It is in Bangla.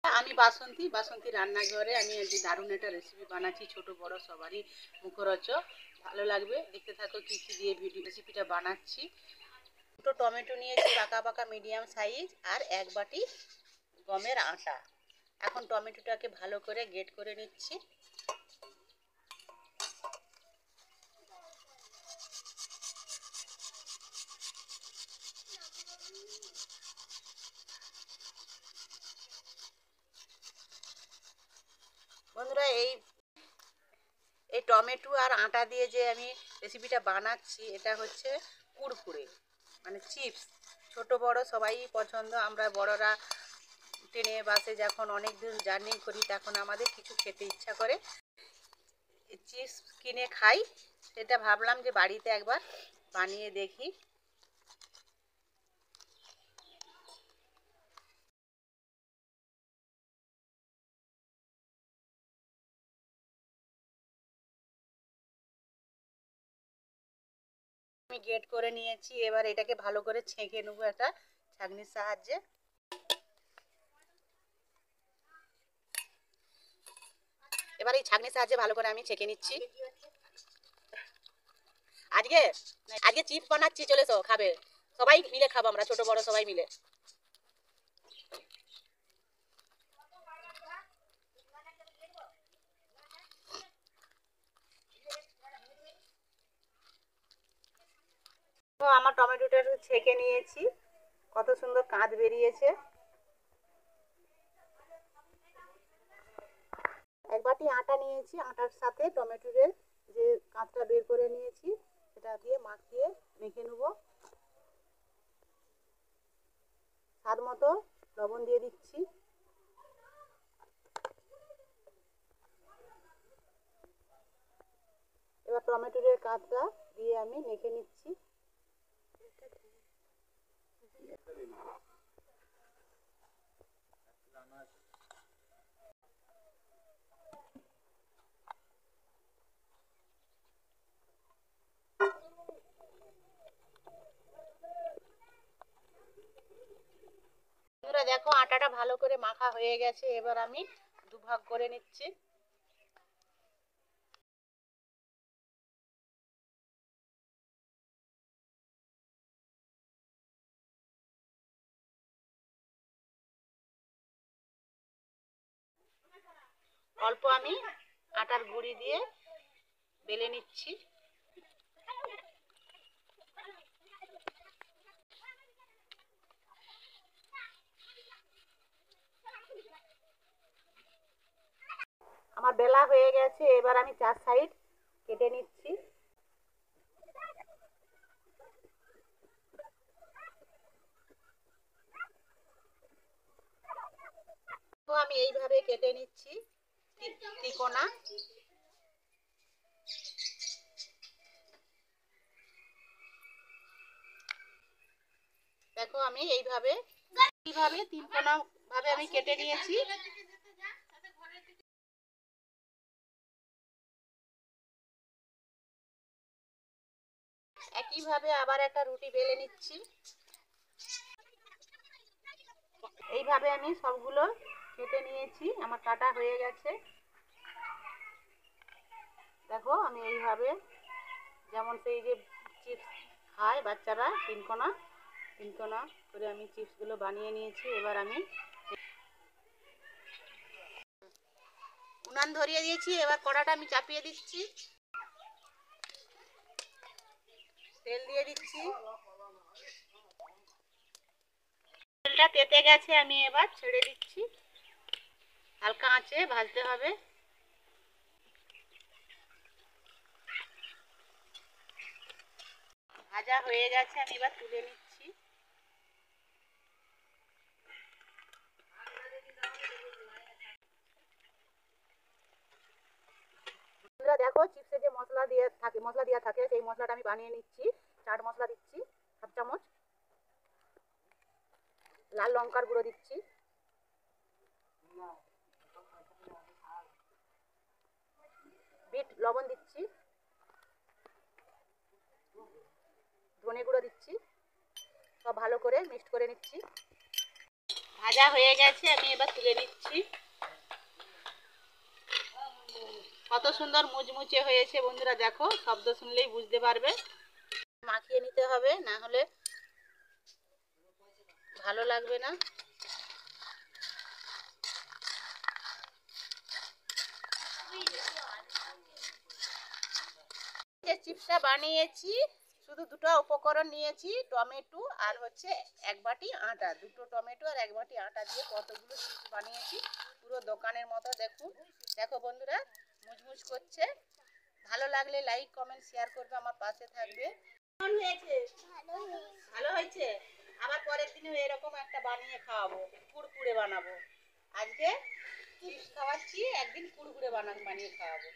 আমি বাসন্তী বাসন্তী রান্নাঘরে আমি আজ দারুণ একটা রেসিপি বানাচ্ছি, ছোট বড় সবারই মুখরোচক। ভালো লাগবে, দেখতে থাকো কি কি দিয়ে রেসিপিটা বানাচ্ছি। দুটো টমেটো নিয়েছি বাঁকা বাঁকা মিডিয়াম সাইজ, আর 1 বাটি গমের আটা। এখন টমেটোটাকে ভালো করে গ্রেট করে নিচ্ছি। বন্ধুরা, এই টমেটো আর আটা দিয়ে যে আমি রেসিপিটা বানাচ্ছি, এটা হচ্ছে কুরকুরে, মানে চিপস। ছোট বড় সবাই পছন্দ। আমরা বড়রা ট্রেনে বাসে যখন অনেক দূর জার্নি করি, তখন আমাদের কিছু খেতে ইচ্ছা করে, চিপস কিনে খাই। সেটা ভাবলাম যে বাড়িতে একবার বানিয়ে দেখি। আমি গ্রেট করে নিয়েছি, এবার এটাকে ভালো করে ছেঁকে নেবো একটা ছাঁকনির সাহায্যে। এবার এই ছাঁকনির সাহায্যে ভালো করে আমি ছেঁকে নিচ্ছি। আজকে আজকে চিপস বানাচ্ছি, চলে এসো, খাবে সবাই মিলে, খাবো আমরা ছোট বড় সবাই মিলে। তো আমার টমেটোটা ছেঁকে নিয়েছি, কত সুন্দর কাঁচ বেরিয়েছে। 1 বাটি আটা নিয়েছি, আটার সাথে টমেটোর যে কাঁচটা বের করে নিয়েছি সেটা দিয়ে মাখিয়ে মেখে নেব। স্বাদ মতো লবণ দিয়ে দিচ্ছি। এবার টমেটোর কাঁচটা দিয়ে আমি মেখে নিচ্ছি। বন্ধুরা দেখো, আটাটা ভালো করে মাখা হয়ে গেছে। এবার আমি দুভাগ করে নিচ্ছি। অল্প আমি আটার গুঁড়ি দিয়ে বেলে নিচ্ছি। আমার বেলা হয়ে গেছে, এবার আমি 4 সাইড কেটে নিচ্ছি। তো আমি এইভাবে কেটে নিচ্ছি ত্রিকোণা। দেখো আমি এইভাবে ত্রিকোণা ভাবে আমি কেটে নিয়েছি। একইভাবে আবার একটা রুটি বেলে নিচ্ছি। এইভাবে আমি সবগুলো কেটে নিয়েছি, আমার কাটা হয়ে গেছে। দেখো আমি এইভাবে, যেমন সেই যে চিপস খায় বাচ্চারা, তিনকোনা তিনকোনা করে আমি চিপসগুলো বানিয়ে নিয়েছি। এবার আমি উনান ধরিয়ে দিয়েছি, এবার কড়াটা আমি চাপিয়ে দিচ্ছি, তেল দিয়ে দিচ্ছি। তেলটা তেতে গেছে, আমি এবার ছেড়ে দিচ্ছি। হালকা আঁচে ভাজতে হবে। ভাজা হয়ে গেছে, আমি এবার তুলে নিচ্ছি। দেখো, চিপসে যে মশলা দেওয়া থাকে, সেই মশলাটা আমি বানিয়ে নিচ্ছি। চাট মশলা দিচ্ছি 1/2 চামচ, লাল লঙ্কার গুঁড়ো দিচ্ছি, বিট লবণ দিচ্ছি, ধনে গুঁড়ো দিচ্ছি। সব ভালো করে মিক্সড করে নিচ্ছি। ভাজা হয়ে গেছে, আমি এবার তুলে নিচ্ছি। কত সুন্দর মুচমুচে হয়েছে বন্ধুরা, দেখো শব্দ শুনলেই বুঝতে পারবে। মাখিয়ে নিতে হবে, না হলে ভালো লাগবে না। যে চিপসটা বানিয়েছি, শুধু দুটো উপকরণ নিয়েছি, টমেটো আর হচ্ছে এক বাটি আটা। দুটো টমেটো আর এক বাটি আটা দিয়ে কতগুলো চিপস বানিয়েছি, পুরো দোকানের মতো। দেখুন, দেখো বন্ধুরা, মুচমুচ করছে। ভালো লাগলে লাইক কমেন্ট শেয়ার করবে, আমার পাশে থাকবে। কেমন হয়েছে? ভালো হয়েছে। আবার পরের দিনেও এরকম একটা বানিয়ে খাওয়াবো, কুড়কুড়ে বানাবো। আজকে চিপস খাওয়াচ্ছি, একদিন কুড়কুড়ে বানিয়ে খাওয়াবো।